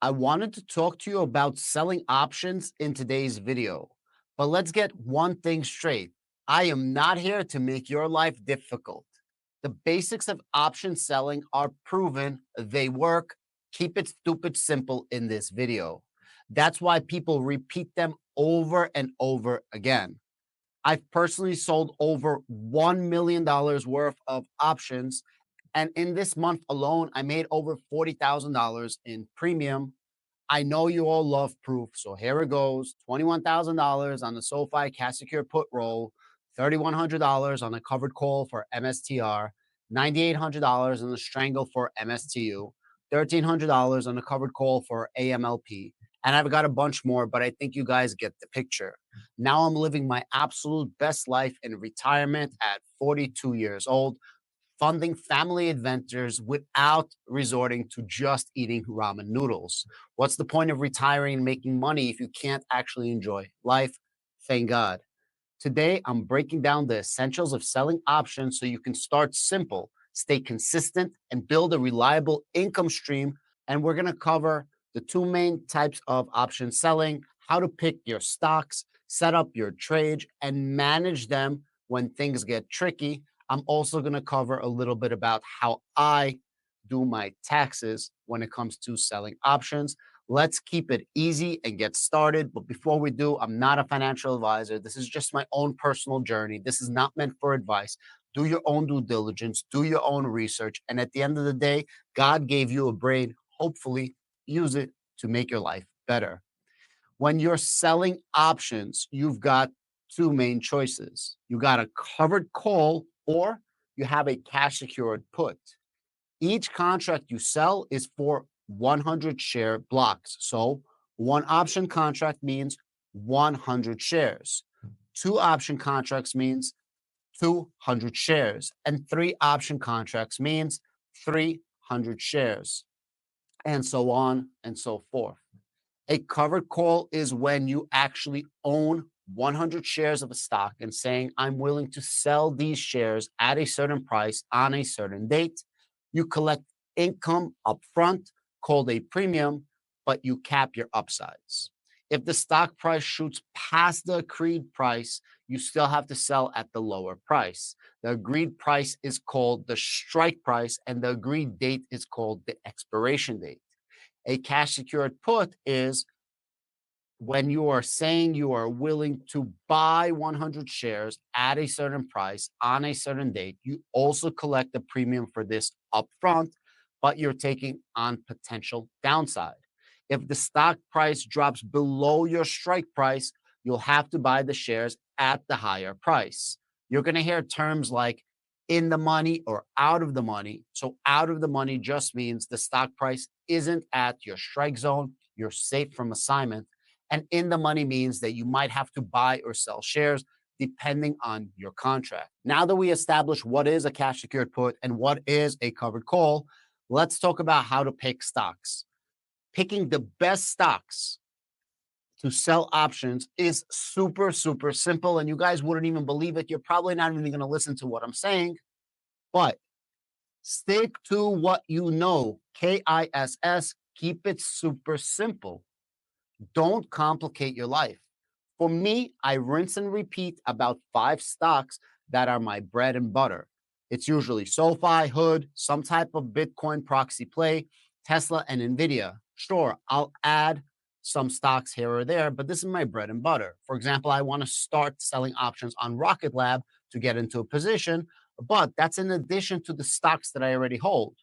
I wanted to talk to you about selling options in today's video, but let's get one thing straight. I am not here to make your life difficult. The basics of option selling are proven, they work. Keep it stupid simple in this video. That's why people repeat them over and over again. I've personally sold over $1 million worth of options. And in this month alone, I made over $40,000 in premium. I know you all love proof, so here it goes. $21,000 on the SoFi cash secure put roll, $3,100 on a covered call for MSTR, $9,800 on the strangle for MSTU, $1,300 on a covered call for AMLP. And I've got a bunch more, but I think you guys get the picture. Now I'm living my absolute best life in retirement at 42 years old, funding family adventures without resorting to just eating ramen noodles. What's the point of retiring and making money if you can't actually enjoy life? Thank God. Today, I'm breaking down the essentials of selling options so you can start simple, stay consistent, and build a reliable income stream. And we're going to cover the two main types of option selling, how to pick your stocks, set up your trade, and manage them when things get tricky. I'm also going to cover a little bit about how I do my taxes when it comes to selling options. Let's keep it easy and get started. But before we do, I'm not a financial advisor. This is just my own personal journey. This is not meant for advice. Do your own due diligence, do your own research. And at the end of the day, God gave you a brain. Hopefully, use it to make your life better. When you're selling options, you've got two main choices. You got a covered call or you have a cash secured put. Each contract you sell is for 100 share blocks. So one option contract means 100 shares. Two option contracts means 200 shares. And three option contracts means 300 shares. And so on and so forth. A covered call is when you actually own 100 shares of a stock and saying, I'm willing to sell these shares at a certain price on a certain date. You collect income upfront called a premium, but you cap your upsides. If the stock price shoots past the agreed price, you still have to sell at the lower price. The agreed price is called the strike price, and the agreed date is called the expiration date. A cash secured put is when you are saying you are willing to buy 100 shares at a certain price on a certain date. You also collect a premium for this upfront, but you're taking on potential downside. If the stock price drops below your strike price, you'll have to buy the shares at the higher price. You're going to hear terms like in the money or out of the money. So, out of the money just means the stock price isn't at your strike zone, you're safe from assignment. And in the money means that you might have to buy or sell shares depending on your contract. Now that we established what is a cash secured put and what is a covered call, let's talk about how to pick stocks. Picking the best stocks to sell options is super, super simple. And you guys wouldn't even believe it. You're probably not even going to listen to what I'm saying, but stick to what you know. KISS, keep it super simple. Don't complicate your life. For me, I rinse and repeat about five stocks that are my bread and butter. It's usually SoFi, Hood, some type of Bitcoin proxy play, Tesla, and Nvidia. Sure, I'll add some stocks here or there, but this is my bread and butter. For example, I want to start selling options on Rocket Lab to get into a position, but that's in addition to the stocks that I already hold.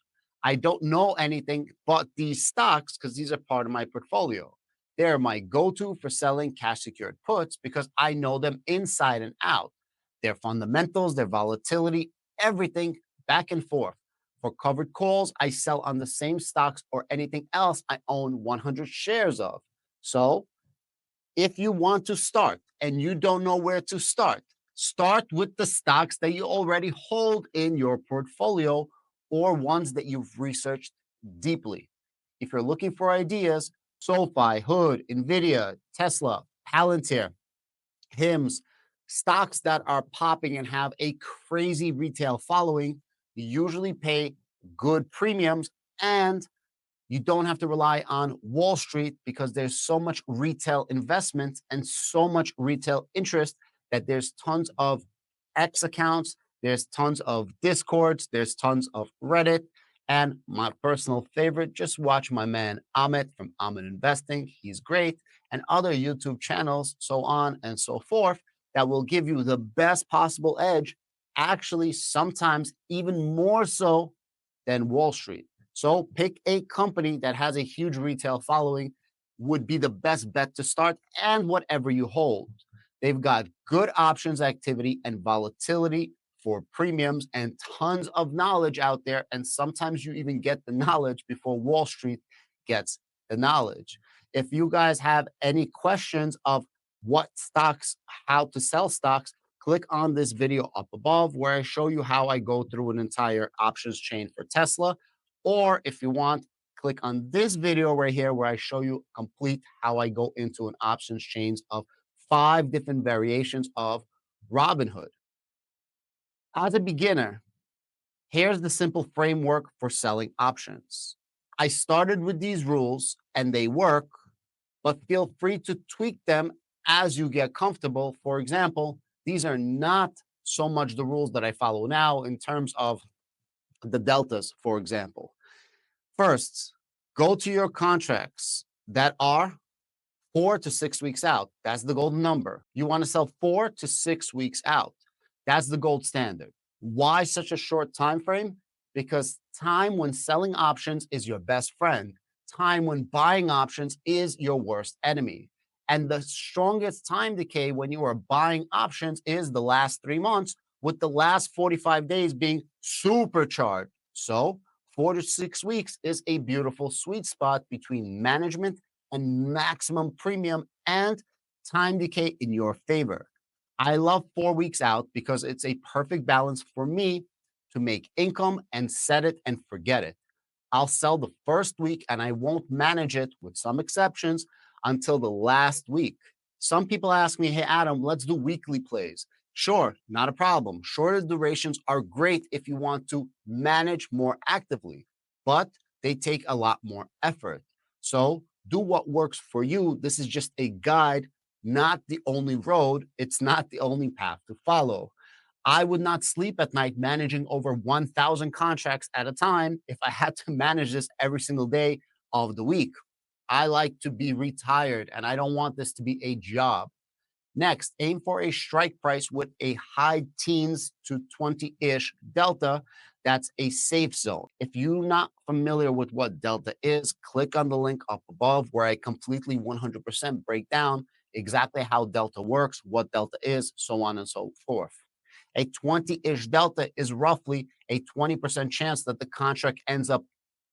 I don't know anything but these stocks because these are part of my portfolio. They're my go to for selling cash secured puts because I know them inside and out. Their fundamentals, their volatility, everything back and forth. For covered calls, I sell on the same stocks or anything else I own 100 shares of. So if you want to start and you don't know where to start with the stocks that you already hold in your portfolio or ones that you've researched deeply. If you're looking for ideas, SoFi, Hood, Nvidia, Tesla, Palantir, HIMS, stocks that are popping and have a crazy retail following usually pay good premiums and You don't have to rely on Wall Street because there's so much retail investment and so much retail interest that there's tons of X accounts, there's tons of Discords, there's tons of Reddit. And my personal favorite, just watch my man Amit from Amit Investing. He's great. And other YouTube channels, so on and so forth, that will give you the best possible edge, actually, sometimes even more so than Wall Street. So pick a company that has a huge retail following, would be the best bet to start, and whatever you hold. They've got good options activity and volatility for premiums and tons of knowledge out there. And sometimes you even get the knowledge before Wall Street gets the knowledge. If you guys have any questions of what stocks, how to sell stocks, click on this video up above where I show you how I go through an entire options chain for Tesla. Or if you want, click on this video right here where I show you complete how I go into an options chains of 5 different variations of Robinhood. As a beginner, here's the simple framework for selling options. I started with these rules and they work, but feel free to tweak them as you get comfortable. For example, these are not so much the rules that I follow now in terms of the deltas, for example. First, go to your contracts that are 4 to 6 weeks out. That's the golden number. You want to sell 4 to 6 weeks out. That's the gold standard. Why such a short time frame? Because time when selling options is your best friend. Time when buying options is your worst enemy. And the strongest time decay when you are buying options is the last 3 months, with the last 45 days being supercharged. So 4 to 6 weeks is a beautiful sweet spot between management and maximum premium and time decay in your favor. I love 4 weeks out because it's a perfect balance for me to make income and set it and forget it. I'll sell the first week and I won't manage it, with some exceptions, until the last week. Some people ask me, hey, Adam, let's do weekly plays. Sure, not a problem. Shorter durations are great if you want to manage more actively, but they take a lot more effort. So do what works for you. This is just a guide, not the only road. It's not the only path to follow. I would not sleep at night managing over 1,000 contracts at a time if I had to manage this every single day of the week. I like to be retired and I don't want this to be a job. Next, aim for a strike price with a high teens to 20-ish delta. That's a safe zone. If you're not familiar with what delta is, click on the link up above where I completely 100% break down exactly how delta works, what delta is, so on and so forth. A 20-ish delta is roughly a 20% chance that the contract ends up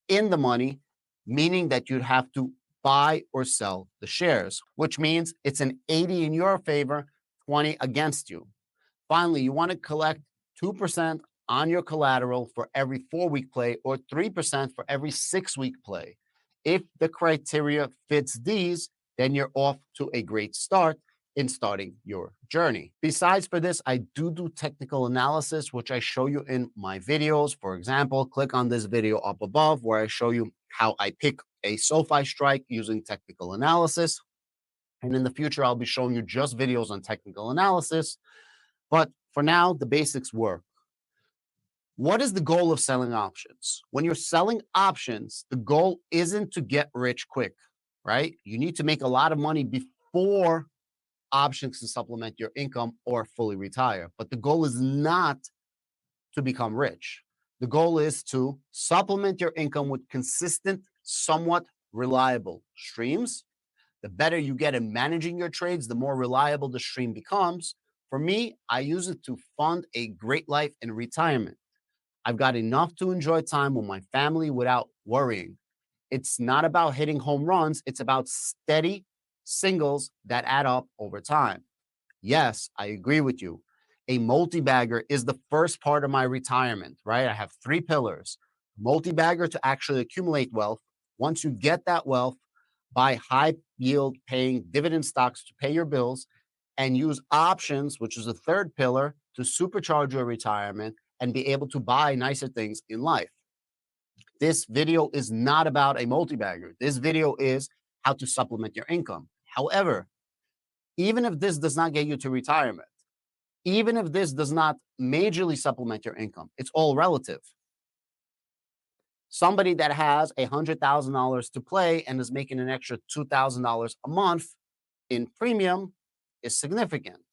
in the money, meaning that you'd have to buy or sell the shares, which means it's an 80 in your favor, 20 against you. Finally, you want to collect 2% on your collateral for every 4-week play or 3% for every 6-week play. If the criteria fits these, then you're off to a great start in starting your journey. Besides for this, I do technical analysis, which I show you in my videos. For example, click on this video up above where I show you how I pick a SoFi strike using technical analysis. And in the future, I'll be showing you just videos on technical analysis. But for now, the basics work. What is the goal of selling options? When you're selling options, the goal isn't to get rich quick, right? You need to make a lot of money before options to supplement your income or fully retire. But the goal is not to become rich. The goal is to supplement your income with consistent, somewhat reliable streams. The better you get in managing your trades, the more reliable the stream becomes. For me, I use it to fund a great life in retirement. I've got enough to enjoy time with my family without worrying. It's not about hitting home runs, it's about steady singles that add up over time. Yes, I agree with you. A multi-bagger is the first part of my retirement, right? I have 3 pillars. Multi-bagger to actually accumulate wealth. Once you get that wealth, buy high yield paying dividend stocks to pay your bills, and use options, which is the third pillar, to supercharge your retirement and be able to buy nicer things in life. This video is not about a multi-bagger. This video is how to supplement your income. However, even if this does not get you to retirement, even if this does not majorly supplement your income, it's all relative. Somebody that has $100,000 to play and is making an extra $2,000 a month in premium is significant.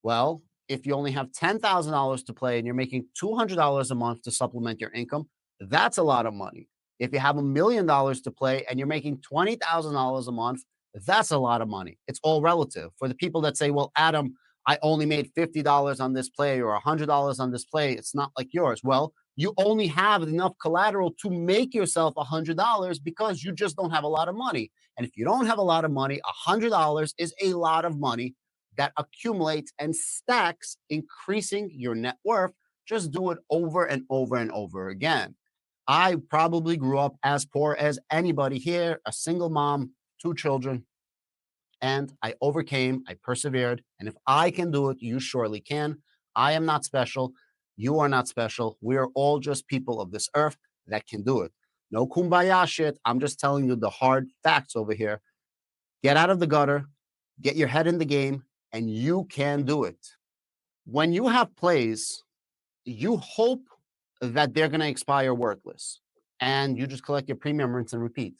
Well, if you only have $10,000 to play and you're making $200 a month to supplement your income, that's a lot of money. If you have $1 million to play and you're making $20,000 a month, that's a lot of money. It's all relative. For the people that say, well, Adam, I only made $50 on this play or $100 on this play, it's not like yours. Well, you only have enough collateral to make yourself $100 because you just don't have a lot of money. And if you don't have a lot of money, $100 is a lot of money that accumulates and stacks, increasing your net worth. Just do it over and over and over again. I probably grew up as poor as anybody here, a single mom, two children, and I overcame, I persevered. And if I can do it, you surely can. I am not special. You are not special. We are all just people of this earth that can do it. No kumbaya shit. I'm just telling you the hard facts over here. Get out of the gutter, get your head in the game, and you can do it. When you have plays, you hope that they're going to expire worthless and you just collect your premium, rinse and repeat.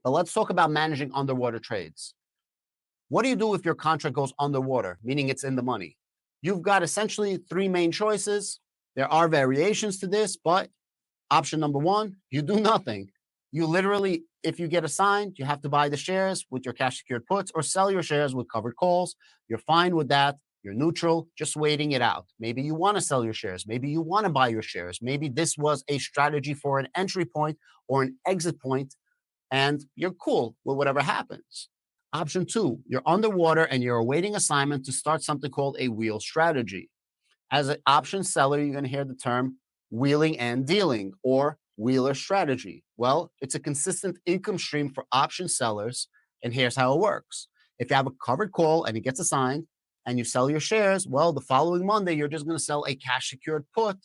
But let's talk about managing underwater trades. What do you do if your contract goes underwater, meaning it's in the money? You've got essentially three main choices. There are variations to this, but option number one, you do nothing. You literally, if you get assigned, you have to buy the shares with your cash secured puts or sell your shares with covered calls. You're fine with that. You're neutral, just waiting it out. Maybe you want to sell your shares. Maybe you want to buy your shares. Maybe this was a strategy for an entry point or an exit point, and you're cool with whatever happens. Option two, you're underwater and you're awaiting assignment to start something called a wheel strategy. As an option seller, you're going to hear the term wheeling and dealing or wheeler strategy. Well, it's a consistent income stream for option sellers. And here's how it works. If you have a covered call and it gets assigned and you sell your shares, well, the following Monday, you're just going to sell a cash secured put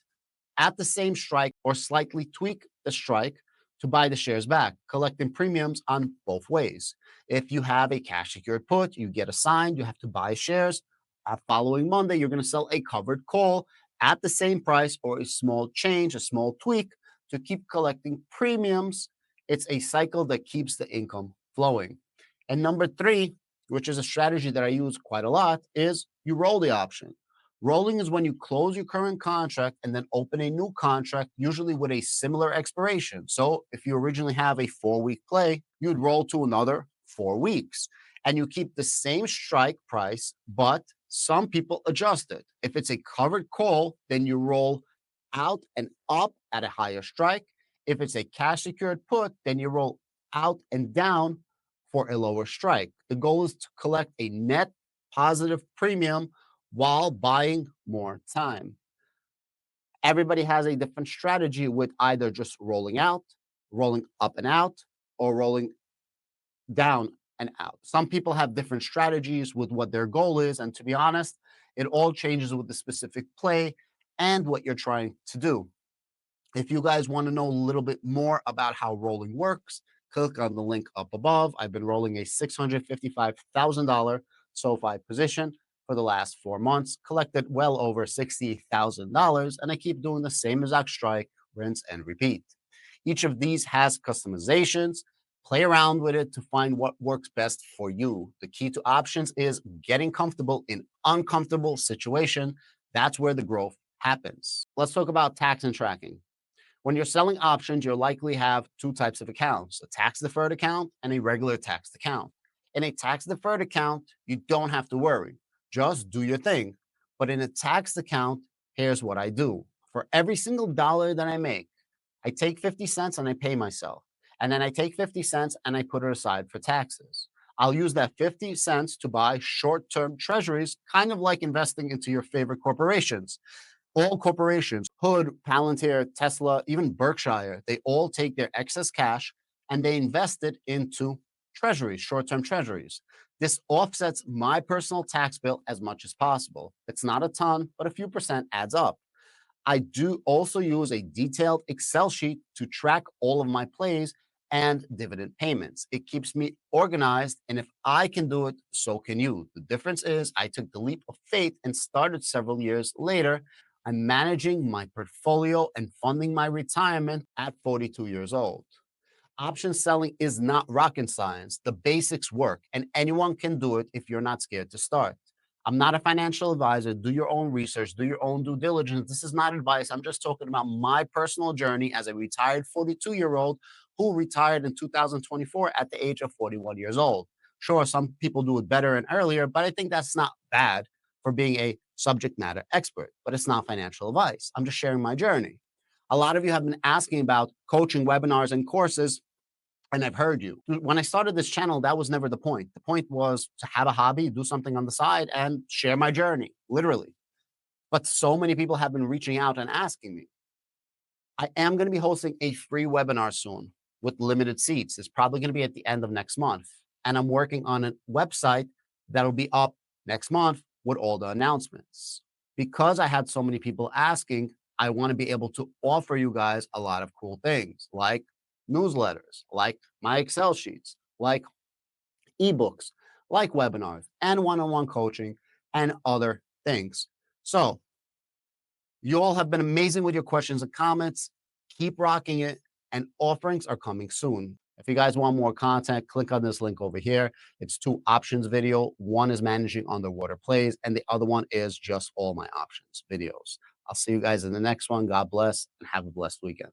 at the same strike or slightly tweak the strike to buy the shares back, collecting premiums on both ways. If you have a cash secured put, you get assigned, you have to buy shares. Following Monday, you're going to sell a covered call at the same price or a small change, a small tweak to keep collecting premiums. It's a cycle that keeps the income flowing. And number three, which is a strategy that I use quite a lot, is you roll the option. Rolling is when you close your current contract and then open a new contract, usually with a similar expiration. So if you originally have a 4-week play, you'd roll to another 4 weeks and you keep the same strike price, but some people adjust it. If it's a covered call, then you roll out and up at a higher strike. If it's a cash secured put, then you roll out and down for a lower strike. The goal is to collect a net positive premium while buying more time. Everybody has a different strategy with either just rolling out, rolling up and out, or rolling down and out. Some people have different strategies with what their goal is. And to be honest, it all changes with the specific play and what you're trying to do. If you guys want to know a little bit more about how rolling works, click on the link up above. I've been rolling a $655,000 SoFi position for the last 4 months, collected well over $60,000, and I keep doing the same exact strike, rinse, and repeat. Each of these has customizations. Play around with it to find what works best for you. The key to options is getting comfortable in uncomfortable situation. That's where the growth happens. Let's talk about tax and tracking. When you're selling options, you'll likely have two types of accounts, a tax-deferred account and a regular taxed account. In a tax-deferred account, you don't have to worry. Just do your thing. But in a taxed account, here's what I do. For every single dollar that I make, I take 50 cents and I pay myself. And then I take 50 cents and I put it aside for taxes. I'll use that 50 cents to buy short-term treasuries, kind of like investing into your favorite corporations. All corporations, Hood, Palantir, Tesla, even Berkshire, they all take their excess cash and they invest it into treasuries, short-term treasuries. This offsets my personal tax bill as much as possible. It's not a ton, but a few percent adds up. I do also use a detailed Excel sheet to track all of my plays and dividend payments. It keeps me organized, and if I can do it, so can you. The difference is I took the leap of faith and started several years later. I'm managing my portfolio and funding my retirement at 42 years old. Option selling is not rocket science. The basics work, and anyone can do it if you're not scared to start. I'm not a financial advisor. Do your own research, do your own due diligence. This is not advice. I'm just talking about my personal journey as a retired 42-year-old who retired in 2024 at the age of 41 years old. Sure, some people do it better and earlier, but I think that's not bad for being a subject matter expert, but it's not financial advice. I'm just sharing my journey. A lot of you have been asking about coaching webinars and courses, and I've heard you. When I started this channel, that was never the point. The point was to have a hobby, do something on the side, and share my journey, literally. But so many people have been reaching out and asking me. I am going to be hosting a free webinar soon with limited seats. It's probably going to be at the end of next month. And I'm working on a website that'll be up next month with all the announcements. Because I had so many people asking, I want to be able to offer you guys a lot of cool things like newsletters, like my Excel sheets, like ebooks, like webinars and one on one coaching and other things. So, you all have been amazing with your questions and comments. Keep rocking it, and offerings are coming soon. If you guys want more content, click on this link over here. It's two options video. One is managing underwater plays, and the other one is just all my options videos. I'll see you guys in the next one. God bless and have a blessed weekend.